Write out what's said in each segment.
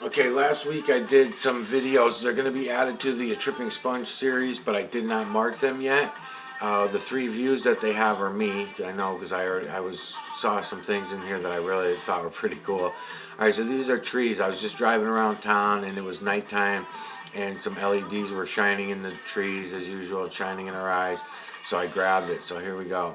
Okay, last week I did some videos. They're going to be added to the Tripping Sponge series, but I did not mark them yet. The 3 views that they have are me. I know because I saw some things in here that I really thought were pretty cool. All right, so these are trees. I was just driving around town and it was nighttime, and some LEDs were shining in the trees as usual, shining in our eyes. So I grabbed it. So here we go.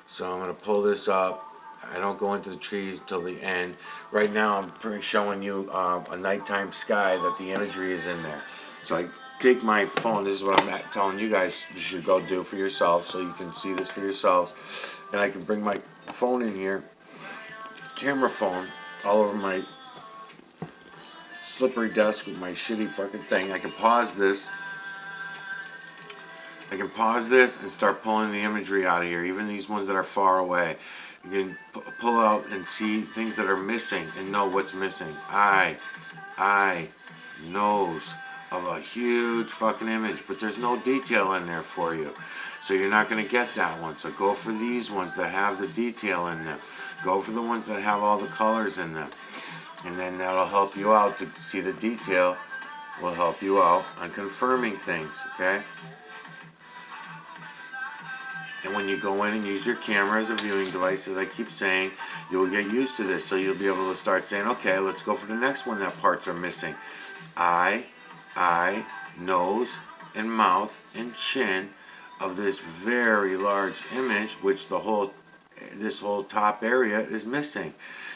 So I'm going to pull this up. I don't go into the trees until the end. Right now I'm showing you a nighttime sky that the imagery is in there. So I take my phone. This is what I'm telling you guys you should go do for yourself so you can see this for yourselves. And I can bring my phone in here, camera phone, all over my slippery desk with my shitty fucking thing. I can pause this. I can pause this and start pulling the imagery out of here, even these ones that are far away. You can pull out and see things that are missing and know what's missing. Eye, nose of a huge fucking image, but there's no detail in there for you. So you're not going to get that one. So go for these ones that have the detail in them. Go for the ones that have all the colors in them. And then that'll help you out to see the detail. Will help you out on confirming things, okay? And when you go in and use your camera as a viewing device, as I keep saying, you will get used to this. So you'll be able to start saying, okay, let's go for the next one that parts are missing. Eye, nose, and mouth, and chin of this very large image, which this whole top area is missing.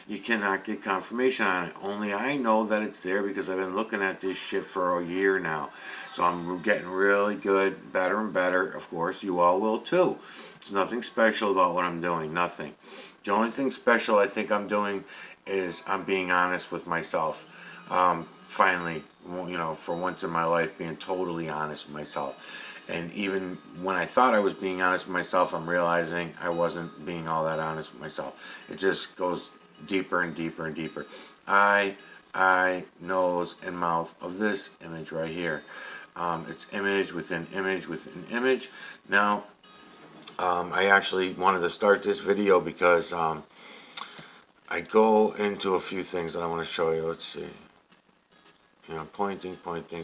You cannot get confirmation on it. Only I know that it's there because I've been looking at this shit for a year now. So I'm getting really good, better and better. Of course, you all will too. It's nothing special about what I'm doing, nothing. The only thing special I think I'm doing is I'm being honest with myself. Finally, for once in my life, being totally honest with myself. And even when I thought I was being honest with myself, I'm realizing I wasn't being all that honest with myself. It just goes deeper and deeper and deeper. Eye, nose, and mouth of this image right here. It's image within image within image. Now, I actually wanted to start this video because I go into a few things that I want to show you. Let's see. Pointing.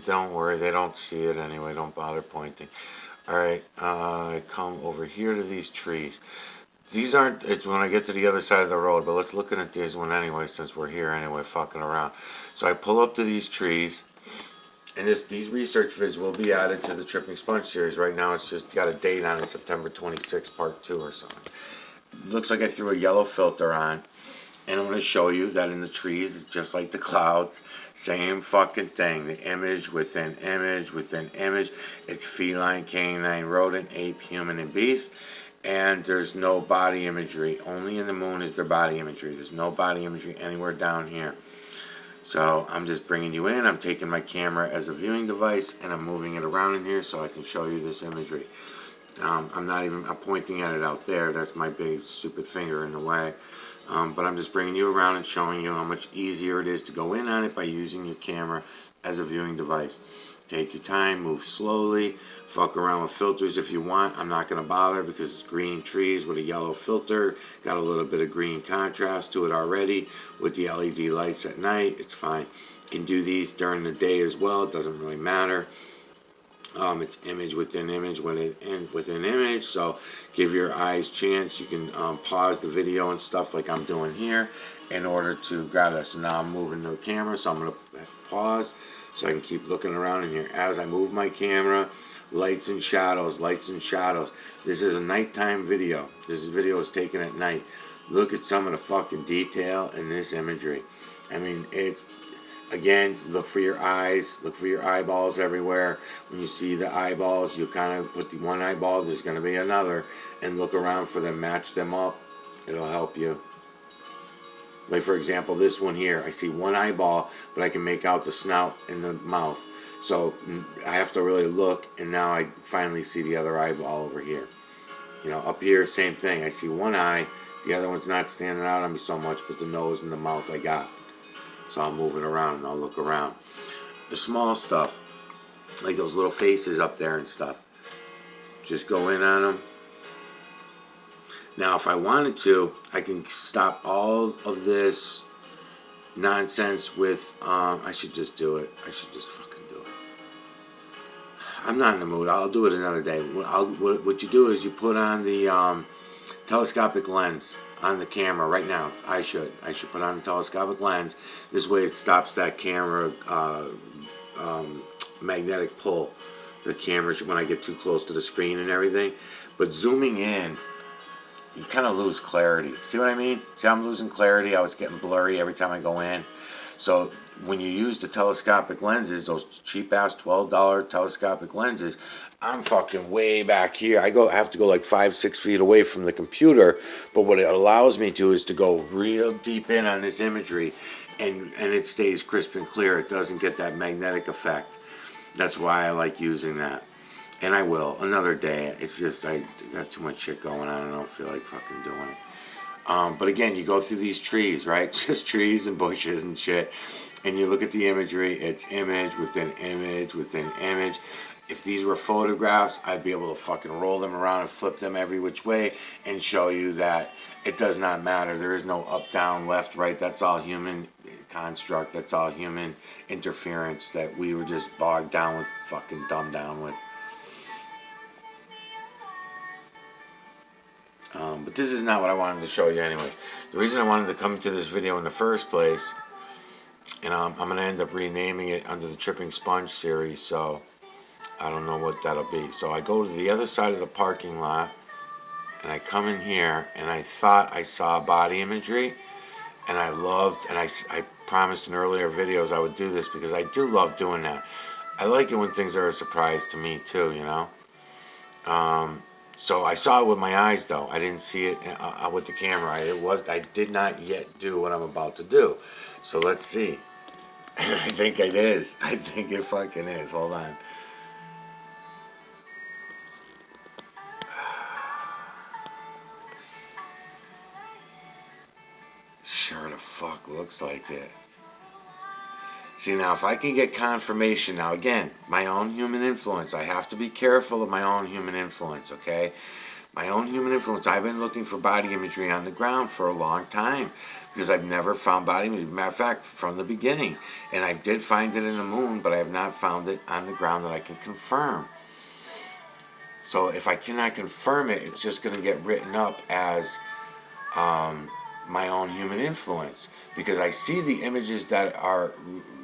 Don't worry, they don't see it anyway. Don't bother pointing. Alright, I come over here to these trees. These aren't, it's when I get to the other side of the road, but let's look at these one anyway, since we're here anyway, fucking around. So I pull up to these trees, and these research vids will be added to the Tripping Sponge series. Right now it's just got a date on it, September 26th, part 2 or something. Looks like I threw a yellow filter on. And I'm going to show you that in the trees, it's just like the clouds. Same fucking thing. The image within image within image. It's feline, canine, rodent, ape, human, and beast. And there's no body imagery. Only in the moon is there body imagery. There's no body imagery anywhere down here. So I'm just bringing you in. I'm taking my camera as a viewing device, and I'm moving it around in here so I can show you this imagery. I'm pointing at it out there. That's my big stupid finger in the way. But I'm just bringing you around and showing you how much easier it is to go in on it by using your camera as a viewing device. Take your time, move slowly, fuck around with filters if you want. I'm not going to bother because it's green trees with a yellow filter. Got a little bit of green contrast to it already with the LED lights at night. It's fine. You can do these during the day as well. It doesn't really matter. It's image within image within image, so give your eyes chance. You can pause the video and stuff like I'm doing here in order to grab this. So now I'm moving the camera, so I'm going to pause so I can keep looking around in here. As I move my camera, lights and shadows, lights and shadows. This is a nighttime video. This video is taken at night. Look at some of the fucking detail in this imagery. I mean, it's... Again, look for your eyes, look for your eyeballs everywhere. When you see the eyeballs, you kind of put the one eyeball, there's going to be another, and look around for them, match them up. It'll help you. Like, for example, this one here, I see one eyeball, but I can make out the snout and the mouth. So I have to really look, and now I finally see the other eyeball over here. Up here, same thing. I see one eye, the other one's not standing out on me so much, but the nose and the mouth I got. So I'll move it around and I'll look around. The small stuff, like those little faces up there and stuff, just go in on them. Now, if I wanted to, I can stop all of this nonsense with, I should just do it. I should just fucking do it. I'm not in the mood. I'll do it another day. What you do is you put on the telescopic lens on the camera right now. I should put on the telescopic lens. This way it stops that camera magnetic pull. The camera when I get too close to the screen and everything. But zooming in, you kind of lose clarity. See what I mean? See, I'm losing clarity. I was getting blurry every time I go in. So when you use the telescopic lenses, those cheap ass $12 telescopic lenses, I'm fucking way back here. I have to go like 5-6 feet away from the computer. But what it allows me to is to go real deep in on this imagery, and it stays crisp and clear. It doesn't get that magnetic effect. That's why I like using that. And I will another day. It's just I got too much shit going on. I don't feel like fucking doing it. But again, you go through these trees, right? Just trees and bushes and shit. And you look at the imagery. It's image within image within image. If these were photographs, I'd be able to fucking roll them around and flip them every which way and show you that it does not matter. There is no up, down, left, right. That's all human construct. That's all human interference that we were just bogged down with, fucking dumbed down with. But this is not what I wanted to show you anyway. The reason I wanted to come to this video in the first place, and I'm going to end up renaming it under the Tripping Sponge series, so I don't know what that'll be. So I go to the other side of the parking lot, and I come in here, and I thought I saw body imagery, and I loved, and I promised in earlier videos I would do this because I do love doing that. I like it when things are a surprise to me too, you know. So I saw it with my eyes, though. I didn't see it with the camera. I did not yet do what I'm about to do. So let's see. I think it is. I think it fucking is. Hold on. Sure the fuck looks like it. See, now, if I can get confirmation, now again, my own human influence, I have to be careful of my own human influence, okay? My own human influence, I've been looking for body imagery on the ground for a long time because I've never found body imagery. Matter of fact, from the beginning. And I did find it in the moon, but I have not found it on the ground that I can confirm. So if I cannot confirm it, it's just going to get written up as my own human influence, because I see the images that are,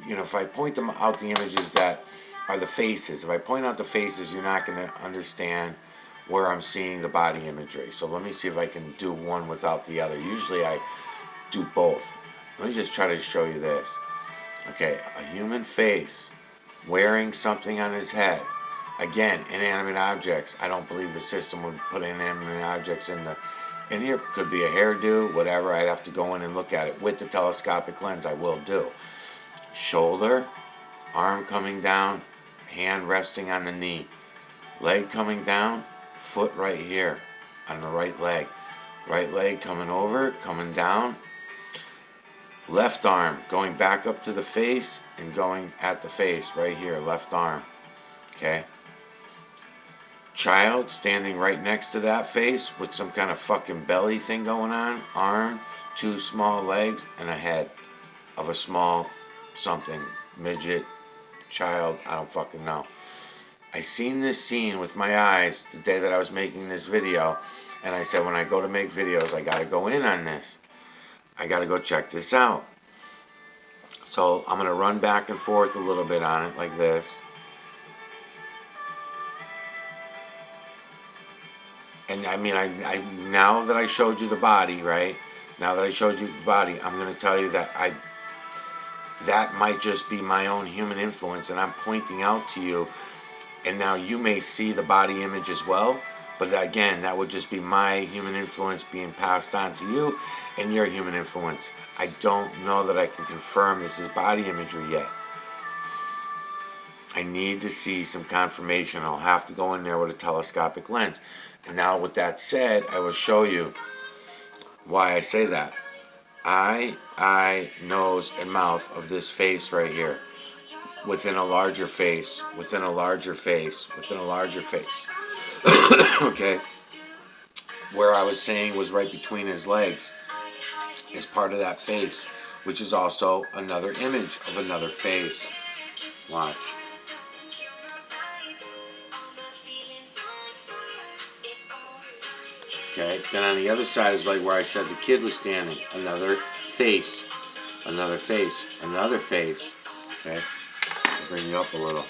if I point them out, the images that are the faces, if I point out the faces, you're not going to understand where I'm seeing the body imagery. So let me see if I can do one without the other. Usually I do both. Let me just try to show you this. Okay, a human face wearing something on his head. Again, inanimate objects. I don't believe the system would put inanimate objects in here. Could be a hairdo, whatever. I'd have to go in and look at it with the telescopic lens. I will do. Shoulder, arm coming down, hand resting on the knee. Leg coming down, foot right here on the right leg. Right leg coming over, coming down. Left arm going back up to the face and going at the face right here, left arm. Okay. Child standing right next to that face with some kind of fucking belly thing going on. Arm, two small legs, and a head of a small something. Midget, child, I don't fucking know. I seen this scene with my eyes the day that I was making this video, and I said when I go to make videos, I gotta go in on this. I gotta go check this out. So I'm gonna run back and forth a little bit on it like this. And I mean, I now that I showed you the body, right? Now that I showed you the body, I'm gonna tell you that that might just be my own human influence, and I'm pointing out to you. And now you may see the body image as well, but again, that would just be my human influence being passed on to you and your human influence. I don't know that I can confirm this is body imagery yet. I need to see some confirmation. I'll have to go in there with a telescopic lens. And now with that said, I will show you why I say that. Eye, nose, and mouth of this face right here. Within a larger face, within a larger face, within a larger face. Okay? Where I was saying was right between his legs is part of that face. which is also another image of another face. Watch. Okay, then on the other side is like where I said the kid was standing. Another face, another face, another face. Okay, I'll bring you up a little.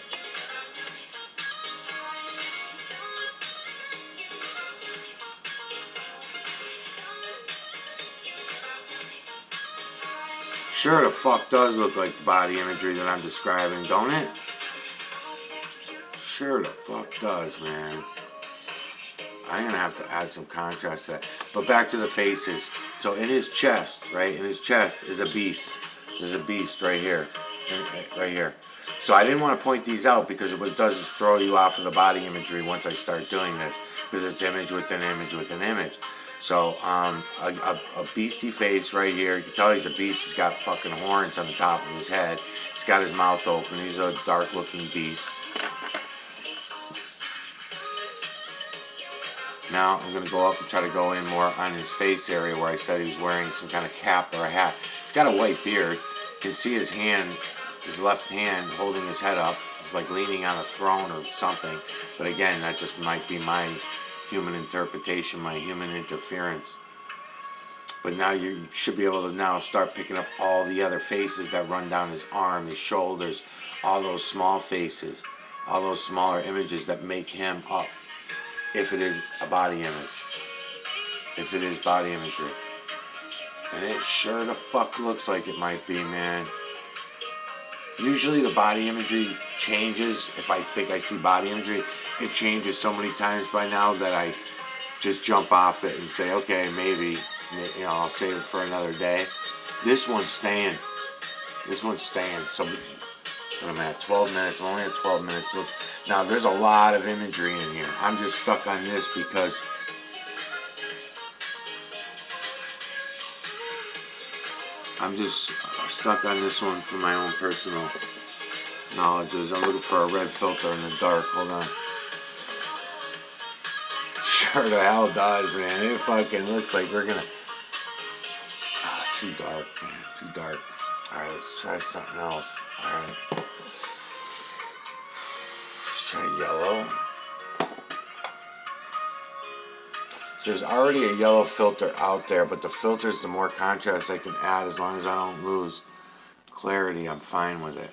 Sure the fuck does look like the body imagery that I'm describing, don't it? Sure the fuck does, man. I'm gonna have to add some contrast to that. But back to the faces. So in his chest, right? In his chest is a beast. There's a beast right here. Right here. So I didn't want to point these out because what it does is throw you off of the body imagery once I start doing this. Because it's image within image within image. So a beastie face right here. You can tell he's a beast. He's got fucking horns on the top of his head. He's got his mouth open. He's a dark looking beast. Now I'm going to go up and try to go in more on his face area where I said he was wearing some kind of cap or a hat. He's got a white beard. You can see his hand, his left hand holding his head up. He's like leaning on a throne or something. But again, that just might be my human interpretation, my human interference. But now you should be able to now start picking up all the other faces that run down his arm, his shoulders, all those small faces, all those smaller images that make him up. If it is a body image. If it is body imagery. And it sure the fuck looks like it might be, man. Usually the body imagery changes. If I think I see body imagery, it changes so many times by now that I just jump off it and say, okay, maybe, I'll save it for another day. This one's staying. This one's staying. So, what am I at? 12 minutes. I'm only at 12 minutes. Now, there's a lot of imagery in here. I'm just stuck on this because I'm just stuck on this one for my own personal knowledges. I'm looking for a red filter in the dark. Hold on. Sure the hell does, man. It fucking looks like we're gonna... too dark, man. Too dark. Alright, let's try something else. Alright. Let's try yellow. So there's already a yellow filter out there, but the filter is the more contrast I can add as long as I don't lose clarity. I'm fine with it.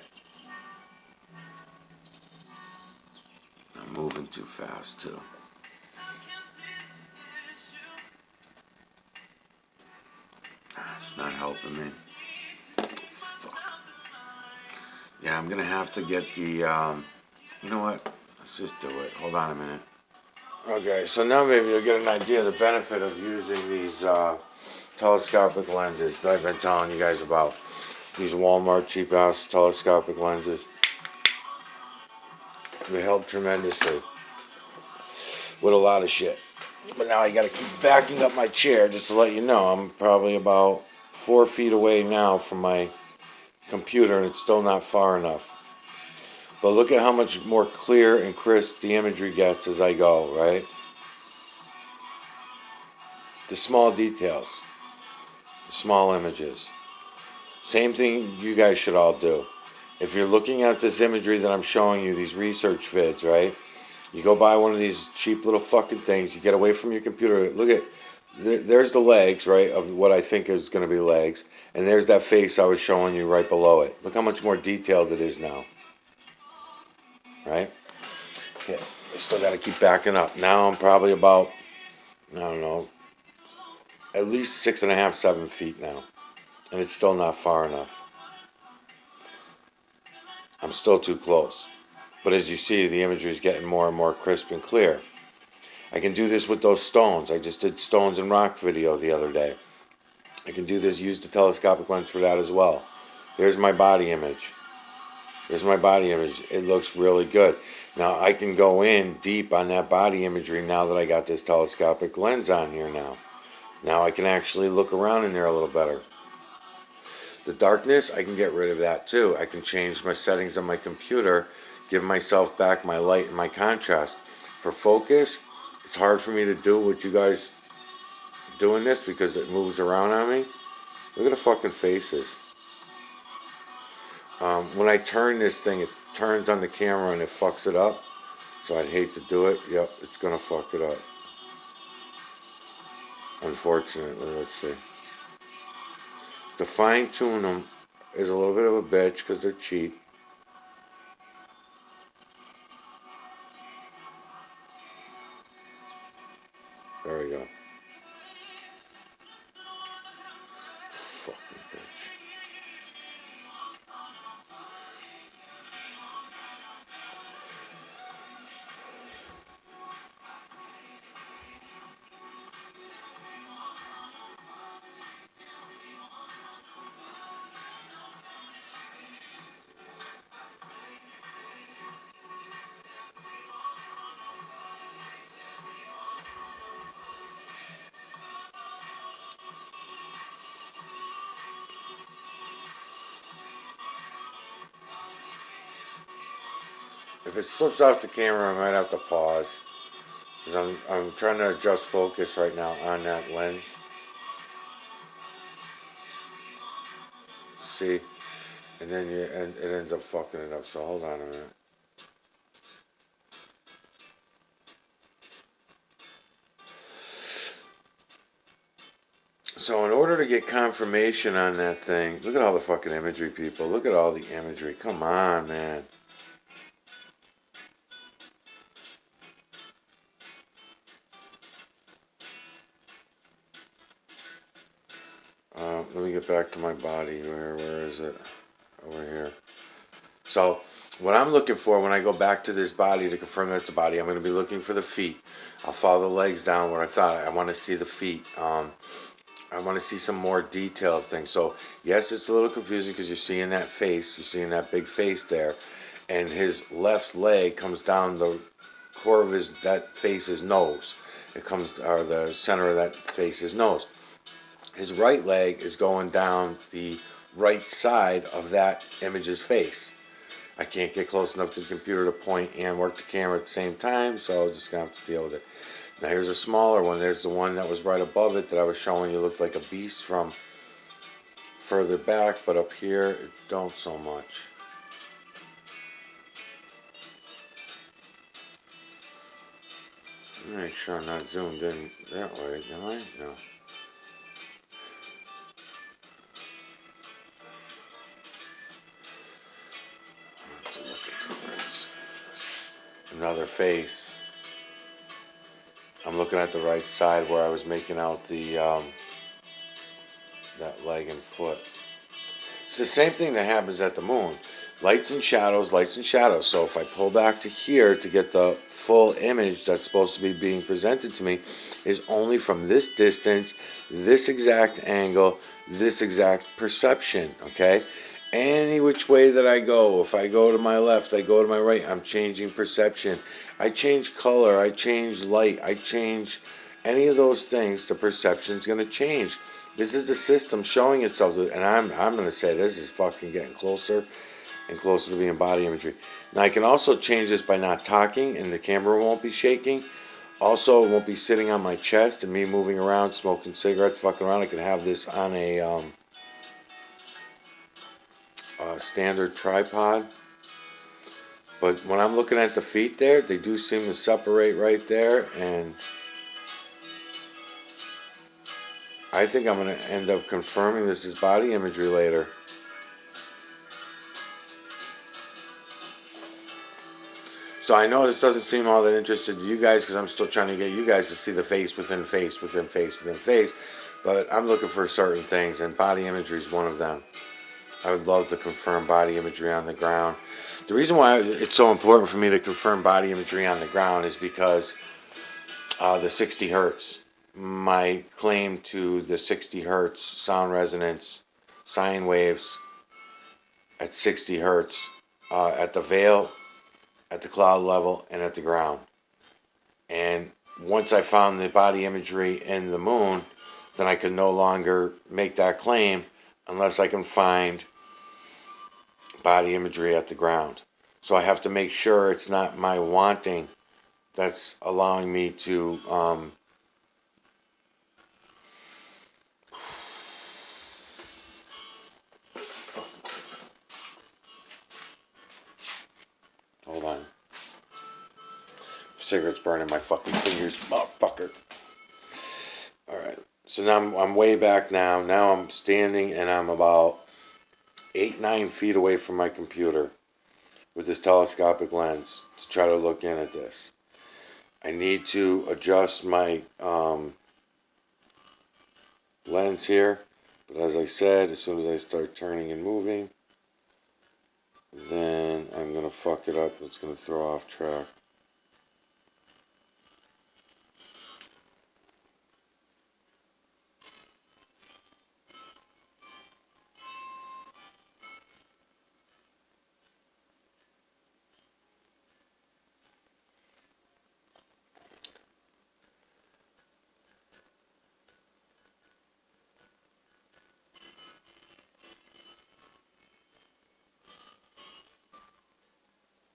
I'm moving too fast, too. It's not helping me. Fuck. Yeah, I'm going to have to get the, you know what? Let's just do it. Hold on a minute. Okay, so now maybe you'll get an idea of the benefit of using these telescopic lenses that I've been telling you guys about. These Walmart cheap-ass telescopic lenses. They help tremendously with a lot of shit. But now I gotta keep backing up my chair just to let you know I'm probably about 4 feet away now from my computer and it's still not far enough. But look at how much more clear and crisp the imagery gets as I go, right? The small details. The small images. Same thing you guys should all do. If you're looking at this imagery that I'm showing you, these research vids, right? You go buy one of these cheap little fucking things. You get away from your computer. Look at, there's the legs, right, of what I think is going to be legs. And there's that face I was showing you right below it. Look how much more detailed it is now. Right? Yeah, I still got to keep backing up. Now I'm probably about, I don't know, at least 6.5, 7 feet now. And it's still not far enough. I'm still too close. But as you see, the imagery is getting more and more crisp and clear. I can do this with those stones. I just did stones and rock video the other day. I can do this, use the telescopic lens for that as well. There's my body image. There's my body image. It looks really good. Now I can go in deep on that body imagery now that I got this telescopic lens on here now. Now I can actually look around in there a little better. The darkness, I can get rid of that too. I can change my settings on my computer, give myself back my light and my contrast. For focus, it's hard for me to do with you guys doing this because it moves around on me. Look at the fucking faces. When I turn this thing, it turns on the camera and it fucks it up. So I'd hate to do it. Yep, it's gonna fuck it up. Unfortunately, let's see. To fine tune them is a little bit of a bitch because they're cheap. There we go. Fucking bitch. If it slips off the camera, I might have to pause. Because I'm trying to adjust focus right now on that lens. See? And then and it ends up fucking it up. So hold on a minute. So in order to get confirmation on that thing, look at all the fucking imagery, people. Look at all the imagery. Come on, man. Let me get back to my body. Where is it? Over here. So what I'm looking for when I go back to this body to confirm that it's a body, I'm going to be looking for the feet. I'll follow the legs down where I thought. I want to see the feet. I want to see some more detailed things. So yes, it's a little confusing because you're seeing that face. You're seeing that big face there. And his left leg comes down the core of that face's nose. It comes, or the center of that face's nose. His right leg is going down the right side of that image's face. I can't get close enough to the computer to point and work the camera at the same time, so I'm just going to have to deal with it. Now here's a smaller one. There's the one that was right above it that I was showing you looked like a beast from further back, but up here it don't so much. Make sure I'm not zoomed in that way, am I? No. Let's look at the right. Another face. I'm looking at the right side where I was making out the that leg and foot. It's the same thing that happens at the moon. Lights and shadows, lights and shadows. So if I pull back to here to get the full image that's supposed to be being presented to me, is only from this distance, this exact angle, this exact perception, okay? Any which way that I go, if I go to my left, I go to my right, I'm changing perception. I change color, I change light, I change any of those things, the perception's going to change. This is the system showing itself, and I'm going to say this is fucking getting closer and closer to being body imagery. Now I can also change this by not talking, and the camera won't be shaking. Also, it won't be sitting on my chest and me moving around, smoking cigarettes, fucking around. I can have this on a standard tripod. But when I'm looking at the feet there, they do seem to separate right there, and I think I'm going to end up confirming this is body imagery later. So I know this doesn't seem all that interested to you guys because I'm still trying to get you guys to see the face within face, within face, within face. But I'm looking for certain things, and body imagery is one of them. I would love to confirm body imagery on the ground. The reason why it's so important for me to confirm body imagery on the ground is because the 60 hertz. My claim to the 60 hertz sound resonance, sine waves at 60 hertz at the veil, at the cloud level, and at the ground. And once I found the body imagery in the moon, then I can no longer make that claim unless I can find body imagery at the ground. So I have to make sure it's not my wanting that's allowing me to Cigarette's burning my fucking fingers, motherfucker. Alright, so now I'm way back now. Now I'm standing and I'm about 8-9 feet away from my computer with this telescopic lens to try to look in at this. I need to adjust my lens here, but as I said, as soon as I start turning and moving, then I'm going to fuck it up. It's going to throw off track.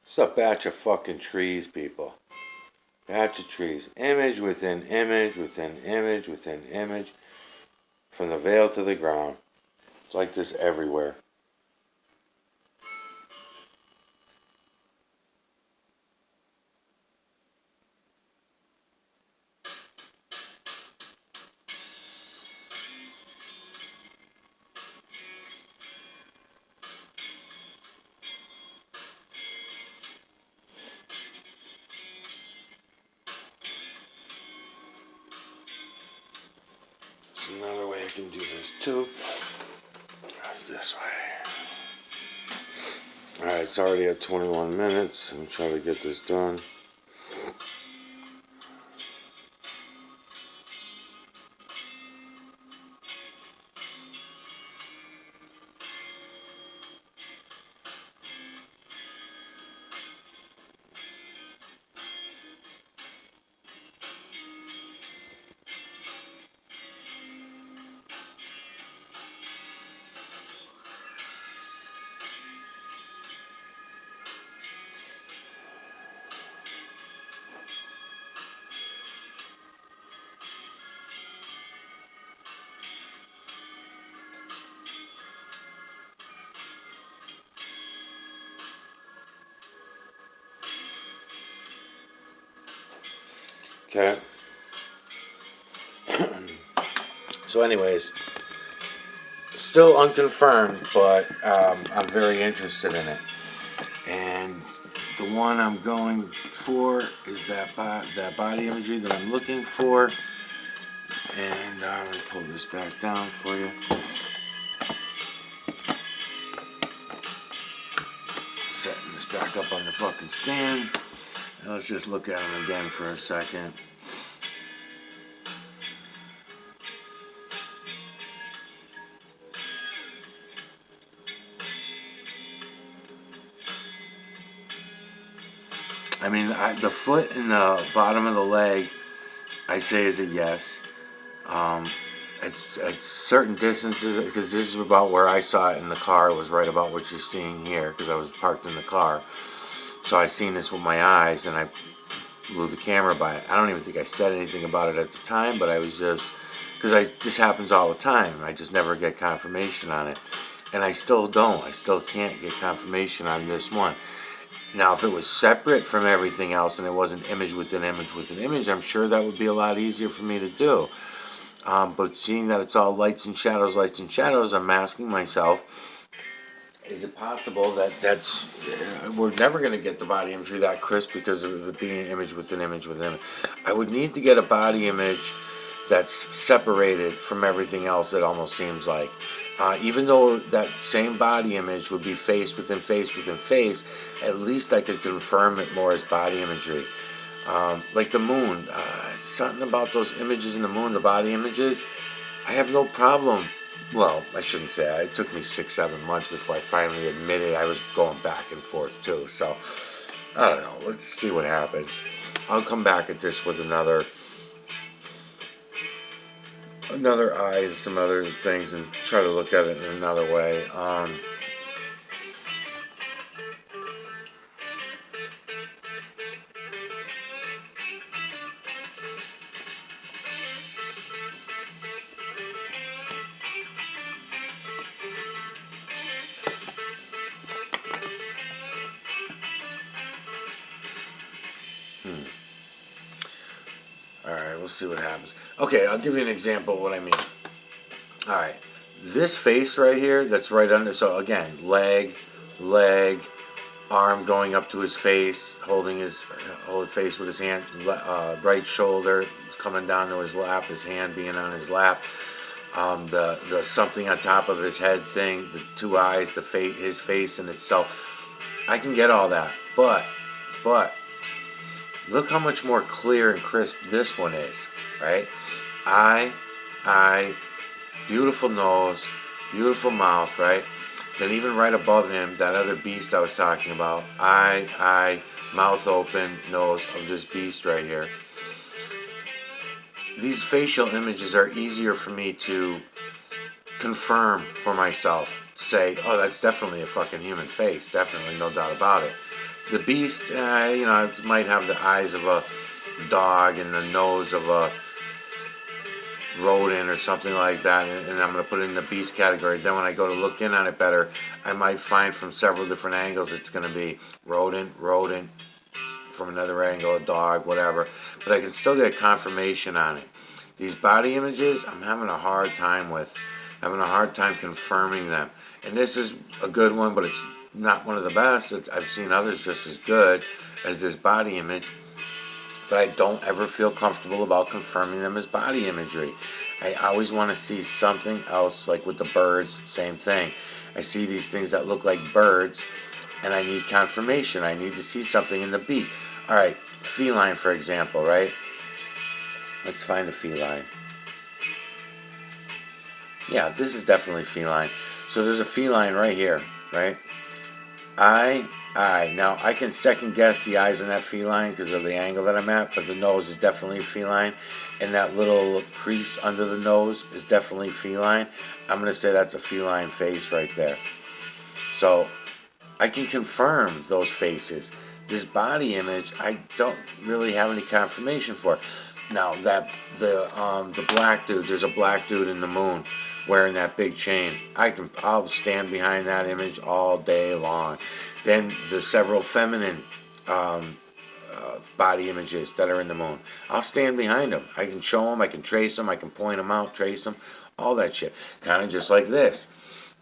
It's a batch of fucking trees, people. Batch of trees. Image within image within image within image. From the veil to the ground. It's like this everywhere. There's another way I can do this too. That's this way. Alright, it's already at 21 minutes. I'm trying to get this done. Okay. So anyways, still unconfirmed, but I'm very interested in it. And the one I'm going for is that body imagery that I'm looking for. And let me pull this back down for you. Setting this back up on the fucking stand. And let's just look at them again for a second. I mean, the foot and the bottom of the leg, I say is a yes. It's at certain distances, because this is about where I saw it in the car. It was right about what you're seeing here, because I was parked in the car. So I seen this with my eyes, and I blew the camera by it. I don't even think I said anything about it at the time, but I was just, because this happens all the time. I just never get confirmation on it. And I still don't. I still can't get confirmation on this one. Now, if it was separate from everything else and it wasn't image within image within image, I'm sure that would be a lot easier for me to do. But seeing that it's all lights and shadows, I'm asking myself, is it possible that we're never going to get the body imagery that crisp because of it being image within image within image? I would need to get a body image that's separated from everything else, it almost seems like. Even though that same body image would be face within face within face, at least I could confirm it more as body imagery. Like the moon, something about those images in the moon, the body images, I have no problem. Well, I shouldn't say that. It took me 6-7 months before I finally admitted I was going back and forth too. So, I don't know. Let's see what happens. I'll come back at this with another eye and some other things and try to look at it in another way. we'll see what happens. Okay, I'll give you an example of what I mean. All right, this face right here, that's right under. So again, leg, arm going up to his face, holding his face with his hand, right shoulder coming down to his lap, his hand being on his lap. The something on top of his head thing, the two eyes, the face, his face in itself. I can get all that, but look how much more clear and crisp this one is, right? Eye, beautiful nose, beautiful mouth, right? Then even right above him, that other beast I was talking about, eye, mouth open, nose of this beast right here. These facial images are easier for me to confirm for myself. To say, oh, that's definitely a fucking human face. Definitely, no doubt about it. The beast, it might have the eyes of a dog and the nose of a rodent or something like that, and I'm going to put it in the beast category. Then when I go to look in on it better, I might find from several different angles it's going to be rodent, from another angle, a dog, whatever. But I can still get confirmation on it. These body images, I'm having a hard time with. Having a hard time confirming them. And this is a good one, but it's not one of the best. I've seen others just as good as this body image. But I don't ever feel comfortable about confirming them as body imagery. I always want to see something else, like with the birds, same thing. I see these things that look like birds, and I need confirmation. I need to see something in the beak. All right, feline, for example, right? Let's find a feline. Yeah, this is definitely feline. So there's a feline right here, right? Eye. Now, I can second guess the eyes in that feline because of the angle that I'm at, but the nose is definitely feline. And that little crease under the nose is definitely feline. I'm going to say that's a feline face right there. So I can confirm those faces. This body image, I don't really have any confirmation for. Now, that the black dude, there's a black dude in the moon wearing that big chain. I'll stand behind that image all day long. Then the several feminine body images that are in the moon, I'll stand behind them. I can show them, I can trace them, I can point them out, trace them, all that shit. Kind of just like this.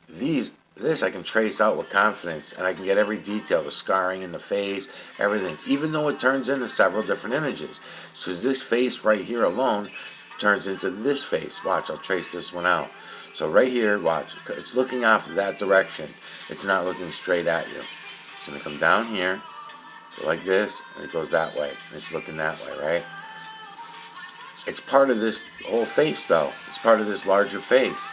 This I can trace out with confidence, and I can get every detail, the scarring in the face, everything, even though it turns into several different images. So this face right here alone turns into this face. Watch, I'll trace this one out. So right here, watch, it's looking off that direction. It's not looking straight at you. It's going to come down here, go like this, and it goes that way. And it's looking that way, right? It's part of this whole face, though. It's part of this larger face.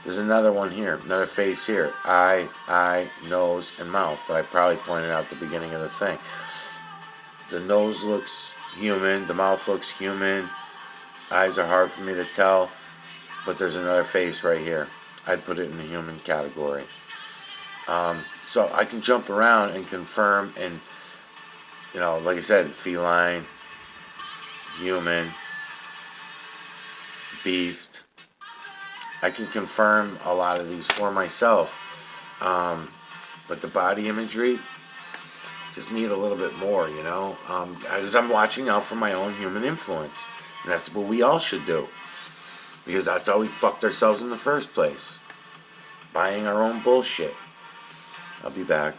There's another one here, another face here. Eye, nose, and mouth that I probably pointed out at the beginning of the thing. The nose looks human. The mouth looks human. Eyes are hard for me to tell. But there's another face right here. I'd put it in the human category. So I can jump around and confirm and, like I said, feline, human, beast. I can confirm a lot of these for myself. But the body imagery, just need a little bit more, as I'm watching out for my own human influence. And that's what we all should do. Because that's how we fucked ourselves in the first place. Buying our own bullshit. I'll be back.